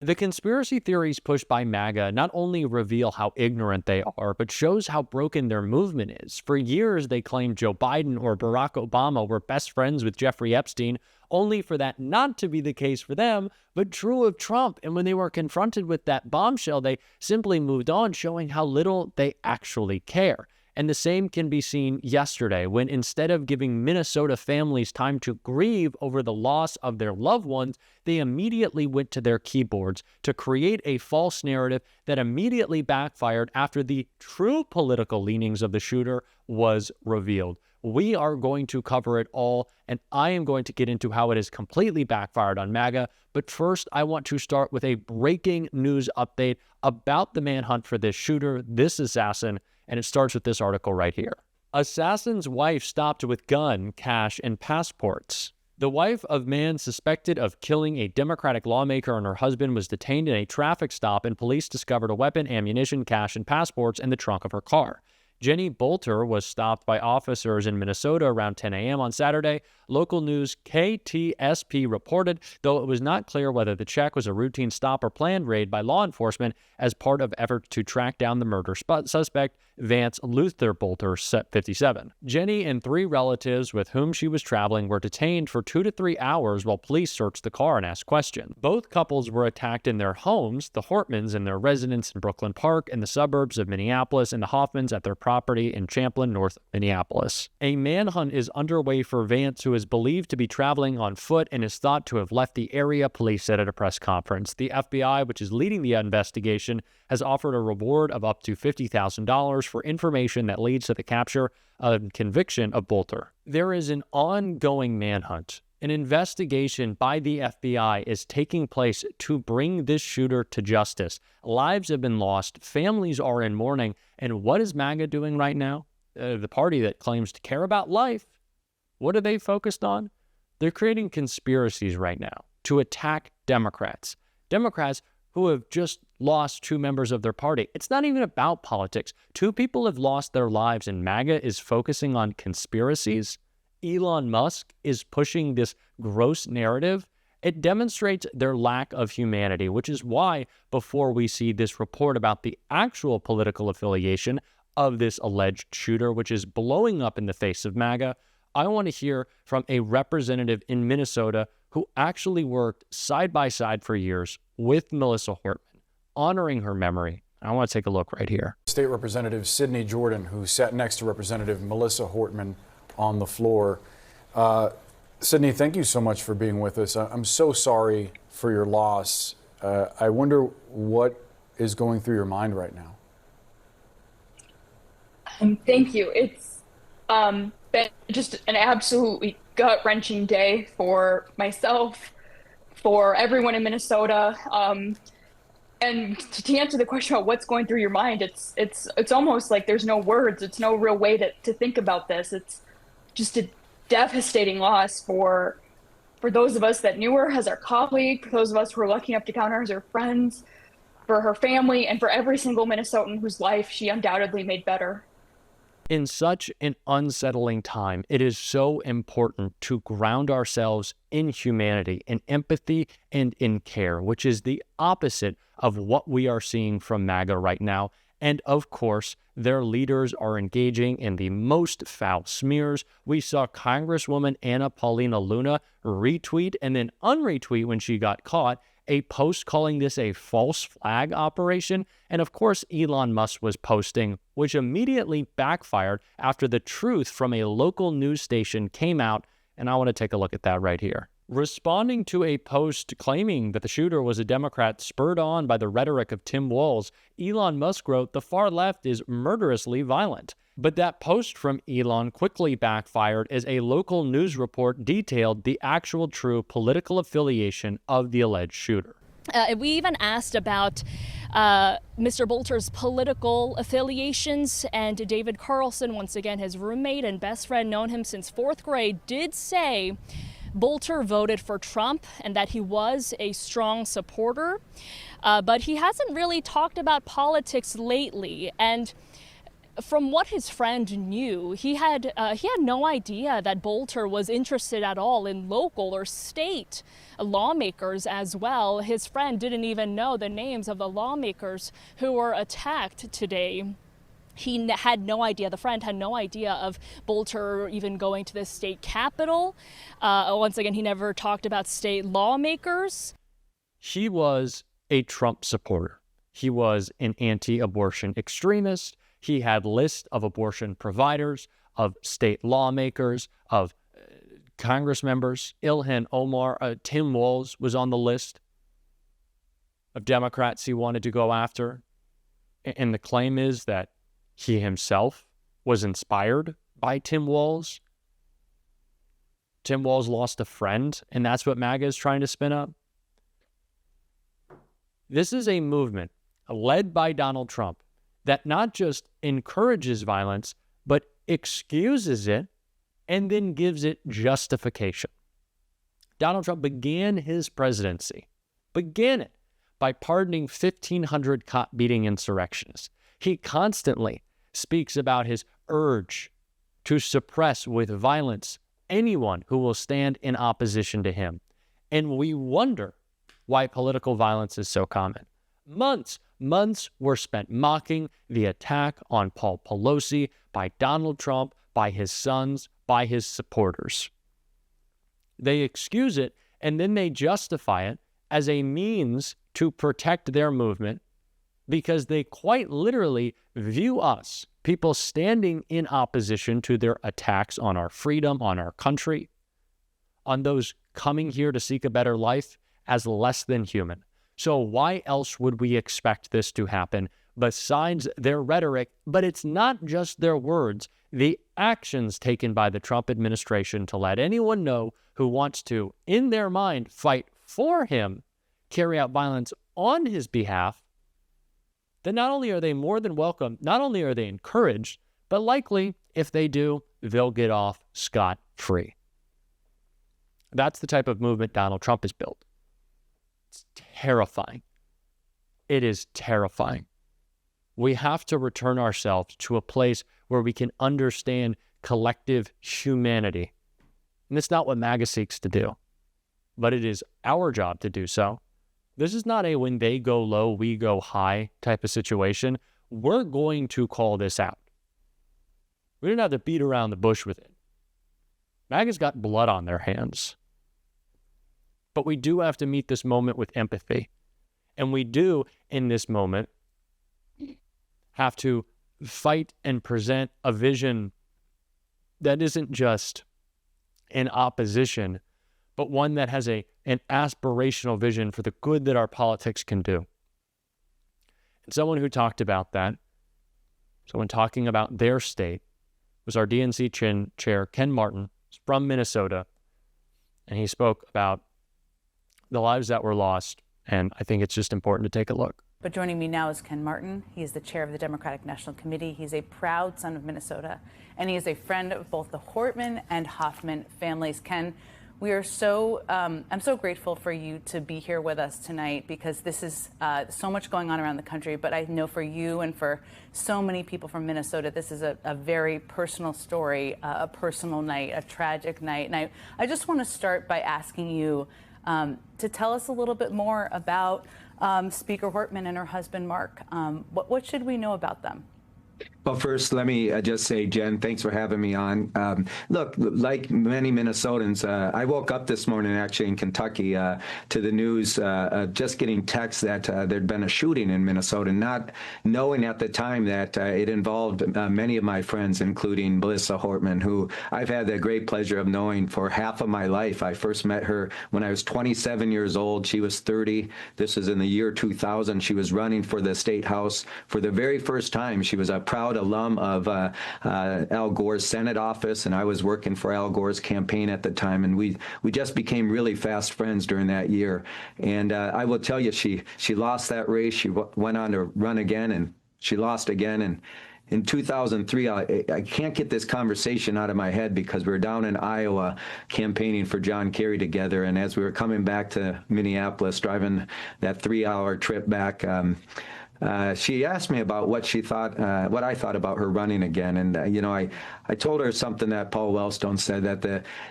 The conspiracy theories pushed by MAGA not only reveal how ignorant they are, but shows how broken their movement is. For years, they claimed Joe Biden or Barack Obama were best friends with Jeffrey Epstein, only for that not to be the case for them, but true of Trump. And when they were confronted with that bombshell, they simply moved on, showing how little they actually care. And the same can be seen yesterday when, instead of giving Minnesota families time to grieve over the loss of their loved ones, they immediately went to their keyboards to create a false narrative that immediately backfired after the true political leanings of the shooter was revealed. We are going to cover it all, and I am going to get into how it has completely backfired on MAGA. But first, I want to start with a breaking news update about the manhunt for this shooter, this assassin, and it starts with this article right here. Assassin's wife stopped with gun, cash, and passports. The wife of man suspected of killing a Democratic lawmaker and her husband was detained in a traffic stop, and police discovered a weapon, ammunition, cash, and passports in the trunk of her car. Jenny Bolter was stopped by officers in Minnesota around 10 a.m. on Saturday. Local news KTSP reported, though it was not clear whether the check was a routine stop or planned raid by law enforcement as part of efforts to track down the murder suspect, Vance Luther Bolter, 57. Jenny and 3 relatives with whom she was traveling were detained for 2 to 3 hours while police searched the car and asked questions. Both couples were attacked in their homes, the Hortmans in their residence in Brooklyn Park in the suburbs of Minneapolis, and the Hoffmans at their property in Champlin, North Minneapolis. A manhunt is underway for Vance, who is believed to be traveling on foot and is thought to have left the area, police said at a press conference. The FBI, which is leading the investigation, has offered a reward of up to $50,000 for information that leads to the capture and conviction of Bolter. There is an ongoing manhunt. An investigation by the FBI is taking place to bring this shooter to justice. Lives have been lost, families are in mourning, and what is MAGA doing right now? The party that claims to care about life. What are they focused on? They're creating conspiracies right now to attack Democrats. Democrats who have just lost 2 members of their party. It's not even about politics. 2 people have lost their lives, and MAGA is focusing on conspiracies. Elon Musk is pushing this gross narrative. It demonstrates their lack of humanity, which is why, before we see this report about the actual political affiliation of this alleged shooter, which is blowing up in the face of MAGA, I want to hear from a representative in Minnesota who actually worked side by side for years with Melissa Hortman, honoring her memory. I want to take a look right here. State Representative Sidney Jordan, who sat next to Representative Melissa Hortman on the floor. Sidney, thank you so much for being with us. I'm so sorry for your loss. I wonder what is going through your mind right now. Thank you. It's been just an absolutely gut-wrenching day for myself, for everyone in Minnesota. And to answer the question about what's going through your mind, it's almost like there's no words. It's no real way to think about this. It's just a devastating loss for those of us that knew her as our colleague, for those of us who were lucky enough to count her as her friends, for her family, and for every single Minnesotan whose life she undoubtedly made better. In such an unsettling time, it is so important to ground ourselves in humanity, in empathy, and in care, which is the opposite of what we are seeing from MAGA right now. And of course, their leaders are engaging in the most foul smears. We saw Congresswoman Anna Paulina Luna retweet and then unretweet when she got caught a post calling this a false flag operation. And of course, Elon Musk was posting, which immediately backfired after the truth from a local news station came out. And I want to take a look at that right here. Responding to a post claiming that the shooter was a Democrat spurred on by the rhetoric of Tim Walz, Elon Musk wrote, "The far left is murderously violent." But that post from Elon quickly backfired as a local news report detailed the actual true political affiliation of the alleged shooter. We even asked about Mr. Bolter's political affiliations, and David Carlson, once again his roommate and best friend, known him since 4th grade, did say Bolter voted for Trump and that he was a strong supporter, but he hasn't really talked about politics lately. And from what his friend knew, he had no idea that Bolter was interested at all in local or state lawmakers as well. His friend didn't even know the names of the lawmakers who were attacked today. He had no idea, the friend had no idea of Bolter even going to the state capitol. Once again, he never talked about state lawmakers. He was a Trump supporter. He was an anti-abortion extremist. He had lists of abortion providers, of state lawmakers, of Congress members. Ilhan Omar, Tim Walz was on the list of Democrats he wanted to go after. And the claim is that he himself was inspired by Tim Walz. Tim Walz lost a friend, and that's what MAGA is trying to spin up. This is a movement led by Donald Trump that not just encourages violence, but excuses it and then gives it justification. Donald Trump began his presidency, by pardoning 1,500 cop-beating insurrectionists. He constantly speaks about his urge to suppress with violence anyone who will stand in opposition to him. And we wonder why political violence is so common. Months were spent mocking the attack on Paul Pelosi by Donald Trump, by his sons, by his supporters. They excuse it and then they justify it as a means to protect their movement, because they quite literally view us, people standing in opposition to their attacks on our freedom, on our country, on those coming here to seek a better life, as less than human. So why else would we expect this to happen besides their rhetoric? But it's not just their words, the actions taken by the Trump administration to let anyone know who wants to, in their mind, fight for him, carry out violence on his behalf, then not only are they more than welcome, not only are they encouraged, but likely, if they do, they'll get off scot-free. That's the type of movement Donald Trump has built. It's terrifying. It is terrifying. We have to return ourselves to a place where we can understand collective humanity. And it's not what MAGA seeks to do, but it is our job to do so. This is not a when they go low, we go high type of situation. We're going to call this out. We didn't have to beat around the bush with it. MAGA's got blood on their hands. But we do have to meet this moment with empathy. And we do, in this moment, have to fight and present a vision that isn't just in opposition, but one that has an aspirational vision for the good that our politics can do. And someone who talked about that, someone talking about their state, was our DNC chair, Ken Martin, from Minnesota. And he spoke about the lives that were lost. And I think it's just important to take a look. But joining me now is Ken Martin. He is the chair of the Democratic National Committee. He's a proud son of Minnesota, and he is a friend of both the Hortman and Hoffman families. Ken, we are I'm so grateful for you to be here with us tonight, because this is so much going on around the country. But I know for you and for so many people from Minnesota, this is a very personal story, a personal night, a tragic night. And I just want to start by asking you to tell us a little bit more about Speaker Hortman and her husband, Mark. What should we know about them? Well, first, let me just say, Jen, thanks for having me on. Look, like many Minnesotans, I woke up this morning actually in Kentucky to the news, just getting texts that there'd been a shooting in Minnesota, not knowing at the time that it involved many of my friends, including Melissa Hortman, who I've had the great pleasure of knowing for half of my life. I first met her when I was 27 years old. She was 30. This is in the year 2000. She was running for the state house for the very first time. She was a proud alum of Al Gore's Senate office, and I was working for Al Gore's campaign at the time, and we just became really fast friends during that year. And I will tell you, she lost that race. She went on to run again, and she lost again, in 2003, I can't get this conversation out of my head because we were down in Iowa campaigning for John Kerry together. And as we were coming back to Minneapolis, driving that 3-hour trip back, she asked me about what she thought, what I thought about her running again. And, you know, I told her something that Paul Wellstone said, that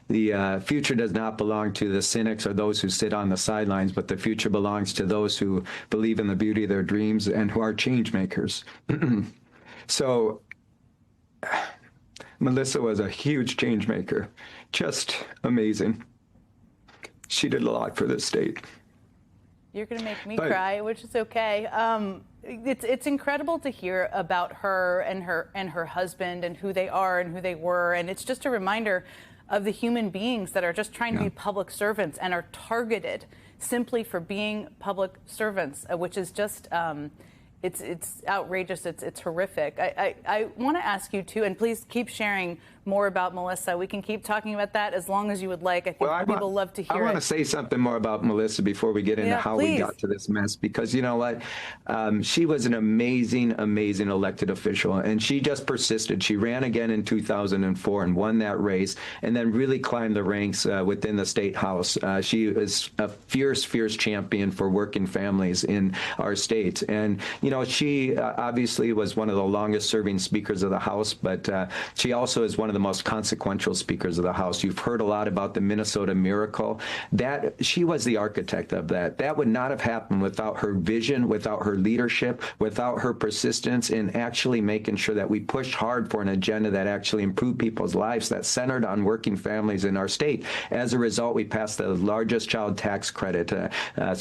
the future does not belong to the cynics or those who sit on the sidelines, but the future belongs to those who believe in the beauty of their dreams and who are change makers. So Melissa was a huge change maker, just amazing. She did a lot for this state. You're going to make me cry, which is okay. It's incredible to hear about her and her husband and who they are and who they were. And it's just a reminder of the human beings that are just trying to be public servants and are targeted simply for being public servants, which is just it's outrageous. It's horrific. I want to ask you too, and please keep sharing more about Melissa. We can keep talking about that as long as you would like. I think people love to hear it. I want to say something more about Melissa before we get into how we got to this mess, because you know what? She was an amazing, amazing elected official, and she just persisted. She ran again in 2004 and won that race, and then really climbed the ranks within the state house. She was a fierce, fierce champion for working families in our state. And, you know, she obviously was one of the longest serving speakers of the House, but she also is one of the most consequential speakers of the House. You've heard a lot about the Minnesota Miracle. That she was the architect of that. That would not have happened without her vision, without her leadership, without her persistence in actually making sure that we pushed hard for an agenda that actually improved people's lives, that centered on working families in our state. As a result, we passed the largest child tax credit,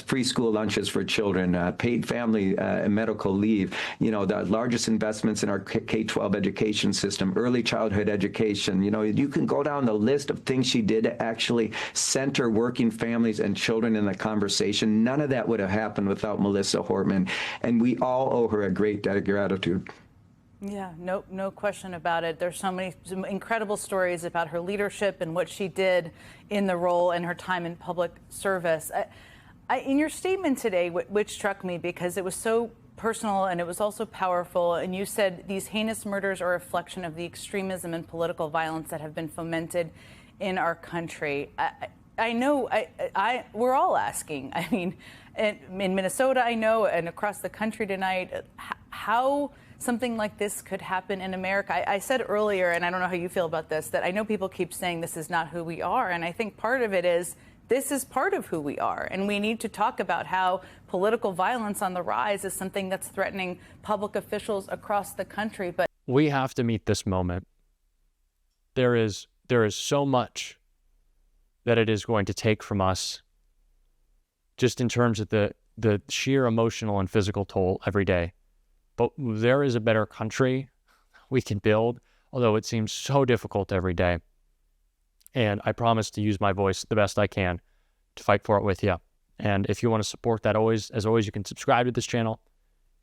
free school lunches for children, paid family and medical leave, you know, the largest investments in our K-12 education system, early childhood education. You know, you can go down the list of things she did to actually center working families and children in the conversation. None of that would have happened without Melissa Hortman, and we all owe her a great debt of gratitude. Yeah, no question about it. There's some incredible stories about her leadership and what she did in the role and her time in public service. In your statement today, which struck me because it was so personal and it was also powerful, and you said these heinous murders are a reflection of the extremism and political violence that have been fomented in our country. I know we're all asking. I mean, in Minnesota, I know, and across the country tonight, how something like this could happen in America. I said earlier, and I don't know how you feel about this, that I know people keep saying this is not who we are, and I think part of it is this is part of who we are, and we need to talk about how political violence on the rise is something that's threatening public officials across the country. But we have to meet this moment. There is so much that it is going to take from us, just in terms of the sheer emotional and physical toll every day. But there is a better country we can build, although it seems so difficult every day. And I promise to use my voice the best I can to fight for it with you. And if you want to support that, as always, you can subscribe to this channel.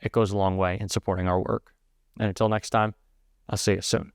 It goes a long way in supporting our work. And until next time, I'll see you soon.